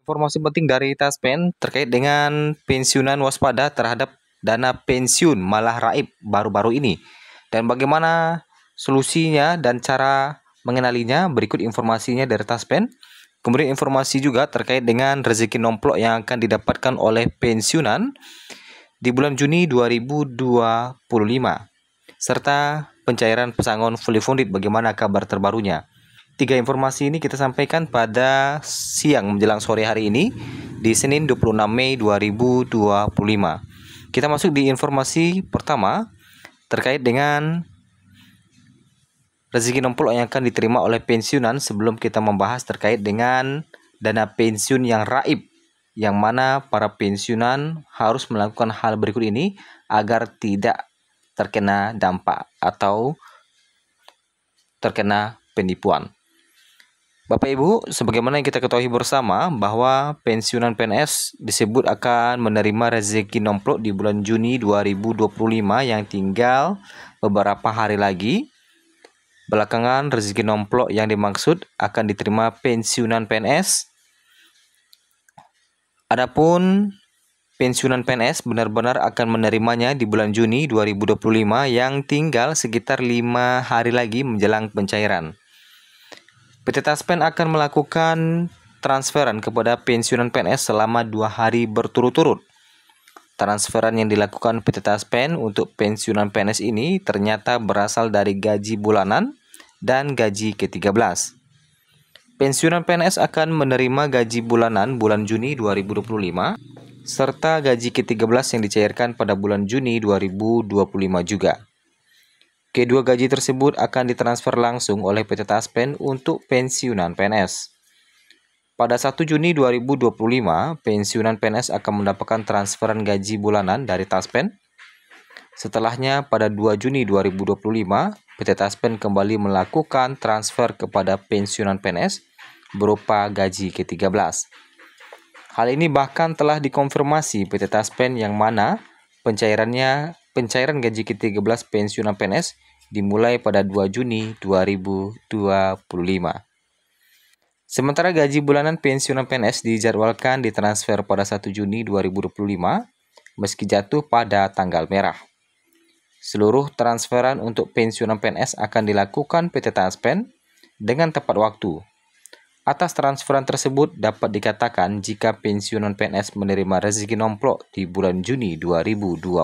Informasi penting dari Taspen terkait dengan pensiunan waspada terhadap dana pensiun malah raib baru-baru ini. Dan bagaimana solusinya dan cara mengenalinya, berikut informasinya dari Taspen. Kemudian informasi juga terkait dengan rezeki nomplok yang akan didapatkan oleh pensiunan di bulan Juni 2025. Serta pencairan pesangon fully funded, bagaimana kabar terbarunya. 3 informasi ini kita sampaikan pada siang menjelang sore hari ini di Senin 26 Mei 2025. Kita masuk di informasi pertama terkait dengan rezeki nomplok yang akan diterima oleh pensiunan. Sebelum kita membahas terkait dengan dana pensiun yang raib, yang mana para pensiunan harus melakukan hal berikut ini agar tidak terkena dampak atau terkena penipuan. Bapak Ibu, sebagaimana yang kita ketahui bersama bahwa pensiunan PNS disebut akan menerima rezeki nomplok di bulan Juni 2025 yang tinggal beberapa hari lagi. Belakangan rezeki nomplok yang dimaksud akan diterima pensiunan PNS. Adapun pensiunan PNS benar-benar akan menerimanya di bulan Juni 2025 yang tinggal sekitar 5 hari lagi menjelang pencairan. PT Taspen akan melakukan transferan kepada pensiunan PNS selama 2 hari berturut-turut. Transferan yang dilakukan PT Taspen untuk pensiunan PNS ini ternyata berasal dari gaji bulanan dan gaji ke-13. Pensiunan PNS akan menerima gaji bulanan bulan Juni 2025 serta gaji ke-13 yang dicairkan pada bulan Juni 2025 juga. Kedua gaji tersebut akan ditransfer langsung oleh PT Taspen untuk pensiunan PNS. Pada 1 Juni 2025, pensiunan PNS akan mendapatkan transferan gaji bulanan dari Taspen. Setelahnya, pada 2 Juni 2025, PT Taspen kembali melakukan transfer kepada pensiunan PNS berupa gaji ke-13. Hal ini bahkan telah dikonfirmasi PT Taspen yang mana pencairan gaji ke-13 pensiunan PNS dimulai pada 2 Juni 2025. Sementara gaji bulanan pensiunan PNS dijadwalkan ditransfer pada 1 Juni 2025 meski jatuh pada tanggal merah. Seluruh transferan untuk pensiunan PNS akan dilakukan PT Taspen dengan tepat waktu. Atas transferan tersebut dapat dikatakan jika pensiunan PNS menerima rezeki nomplok di bulan Juni 2025.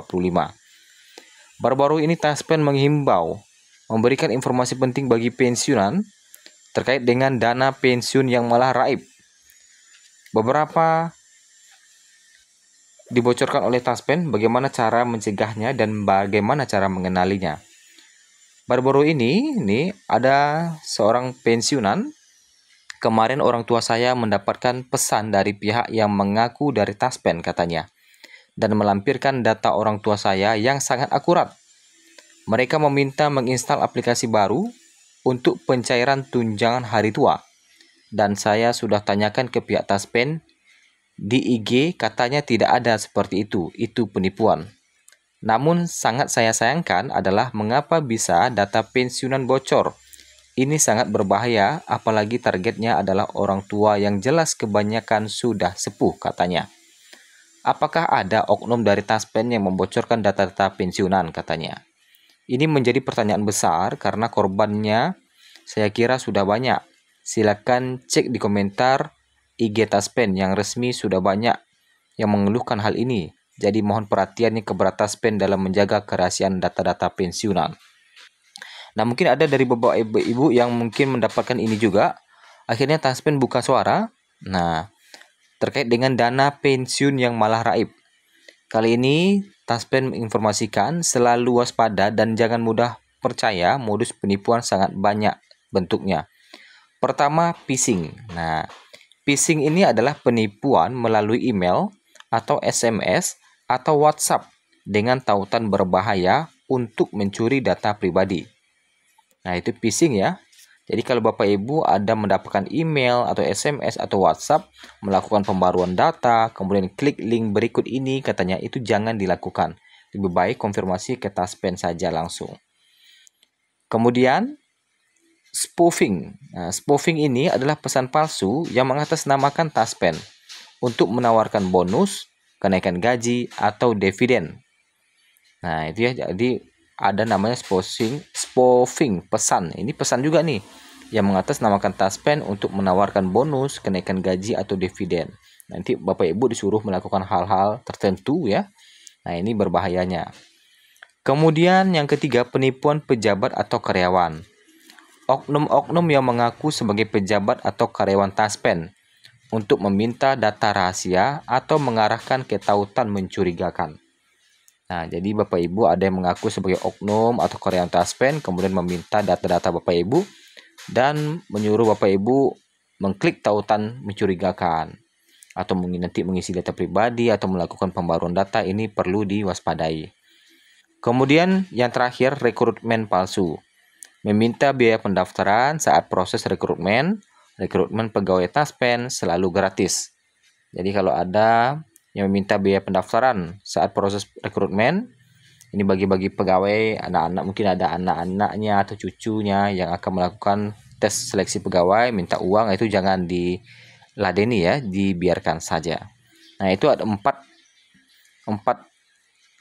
Baru-baru ini Taspen menghimbau memberikan informasi penting bagi pensiunan terkait dengan dana pensiun yang malah raib. Beberapa dibocorkan oleh Taspen bagaimana cara mencegahnya dan bagaimana cara mengenalinya. Baru-baru ini ada seorang pensiunan. Kemarin orang tua saya mendapatkan pesan dari pihak yang mengaku dari Taspen katanya, dan melampirkan data orang tua saya yang sangat akurat. Mereka meminta menginstal aplikasi baru untuk pencairan tunjangan hari tua. Dan saya sudah tanyakan ke pihak Taspen di IG, katanya tidak ada seperti itu penipuan. Namun sangat saya sayangkan adalah mengapa bisa data pensiunan bocor. Ini sangat berbahaya, apalagi targetnya adalah orang tua yang jelas kebanyakan sudah sepuh katanya. Apakah ada oknum dari Taspen yang membocorkan data-data pensiunan katanya? Ini menjadi pertanyaan besar karena korbannya saya kira sudah banyak. Silakan cek di komentar IG Taspen yang resmi, sudah banyak yang mengeluhkan hal ini. Jadi mohon perhatiannya kepada Taspen dalam menjaga kerahasiaan data-data pensiunan. Nah, mungkin ada dari beberapa ibu yang mungkin mendapatkan ini juga. Akhirnya Taspen buka suara. Nah, terkait dengan dana pensiun yang malah raib. Kali ini Taspen menginformasikan selalu waspada dan jangan mudah percaya, modus penipuan sangat banyak bentuknya. Pertama, phishing. Nah, phishing ini adalah penipuan melalui email atau SMS atau WhatsApp dengan tautan berbahaya untuk mencuri data pribadi. Nah, itu phishing ya. Jadi kalau Bapak Ibu ada mendapatkan email atau SMS atau WhatsApp melakukan pembaruan data, kemudian klik link berikut ini, katanya itu jangan dilakukan. Lebih baik konfirmasi ke Taspen saja langsung. Kemudian spoofing. Nah, spoofing ini adalah pesan palsu yang mengatasnamakan Taspen. untuk menawarkan bonus, kenaikan gaji, atau dividen. Nah, itu ya, jadi ada namanya spoofing pesan. Ini pesan juga nih yang mengatasnamakan taspen untuk menawarkan bonus, kenaikan gaji, atau dividen. Nanti Bapak Ibu disuruh melakukan hal-hal tertentu ya. Nah, ini berbahayanya. Kemudian yang ketiga, penipuan pejabat atau karyawan. Oknum-oknum yang mengaku sebagai pejabat atau karyawan taspen untuk meminta data rahasia atau mengarahkan ke tautan mencurigakan. Nah, jadi Bapak Ibu ada yang mengaku sebagai oknum atau karyawan taspen, kemudian meminta data-data Bapak Ibu dan menyuruh Bapak Ibu mengklik tautan mencurigakan atau nanti mengisi data pribadi atau melakukan pembaruan data. Ini perlu diwaspadai. Kemudian yang terakhir, rekrutmen palsu. Meminta biaya pendaftaran saat proses rekrutmen pegawai taspen selalu gratis. Jadi kalau ada yang meminta biaya pendaftaran saat proses rekrutmen, ini bagi-bagi pegawai, anak-anak, mungkin ada anak-anaknya atau cucunya yang akan melakukan tes seleksi pegawai, minta uang, itu jangan diladeni ya, dibiarkan saja. Nah, itu ada empat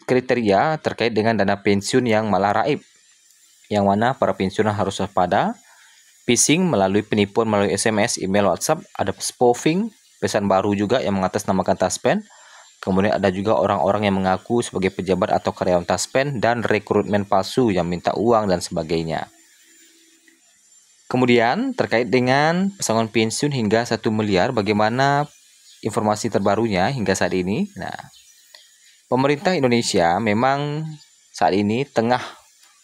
kriteria terkait dengan dana pensiun yang malah raib, yang mana para pensiunan harus waspada. Phishing melalui penipuan melalui SMS, email, WhatsApp, ada spoofing, pesan baru juga yang mengatasnamakan taspen. Kemudian ada juga orang-orang yang mengaku sebagai pejabat atau karyawan taspen dan rekrutmen palsu yang minta uang dan sebagainya. Kemudian terkait dengan pesangon pensiun hingga 1 miliar, bagaimana informasi terbarunya hingga saat ini? Nah, pemerintah Indonesia memang saat ini tengah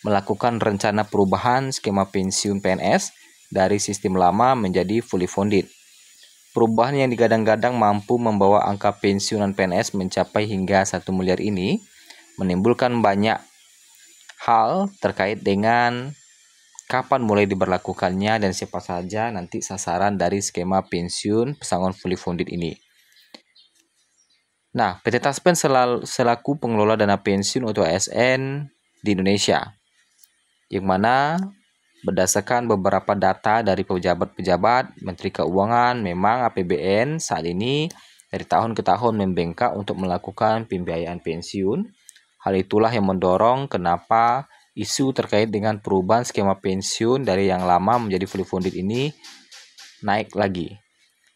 melakukan rencana perubahan skema pensiun PNS dari sistem lama menjadi fully funded. Perubahan yang digadang-gadang mampu membawa angka pensiunan PNS mencapai hingga 1 miliar ini menimbulkan banyak hal terkait dengan kapan mulai diberlakukannya dan siapa saja nanti sasaran dari skema pensiun pesangon fully funded ini. Nah, PT Taspen selaku pengelola dana pensiun untuk ASN di Indonesia, yang mana berdasarkan beberapa data dari pejabat-pejabat Menteri Keuangan, memang APBN saat ini dari tahun ke tahun membengkak untuk melakukan pembiayaan pensiun. Hal itulah yang mendorong kenapa isu terkait dengan perubahan skema pensiun dari yang lama menjadi fully funded ini naik lagi.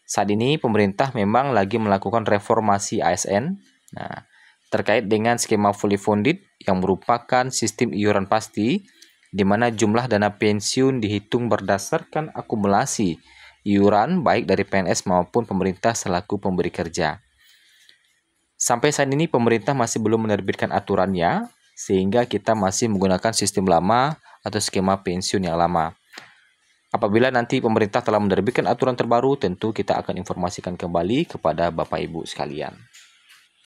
Saat ini pemerintah memang lagi melakukan reformasi ASN. Nah, terkait dengan skema fully funded yang merupakan sistem iuran pasti, di mana jumlah dana pensiun dihitung berdasarkan akumulasi iuran baik dari PNS maupun pemerintah selaku pemberi kerja. Sampai saat ini pemerintah masih belum menerbitkan aturannya, sehingga kita masih menggunakan sistem lama atau skema pensiun yang lama. Apabila nanti pemerintah telah menerbitkan aturan terbaru, tentu kita akan informasikan kembali kepada Bapak Ibu sekalian.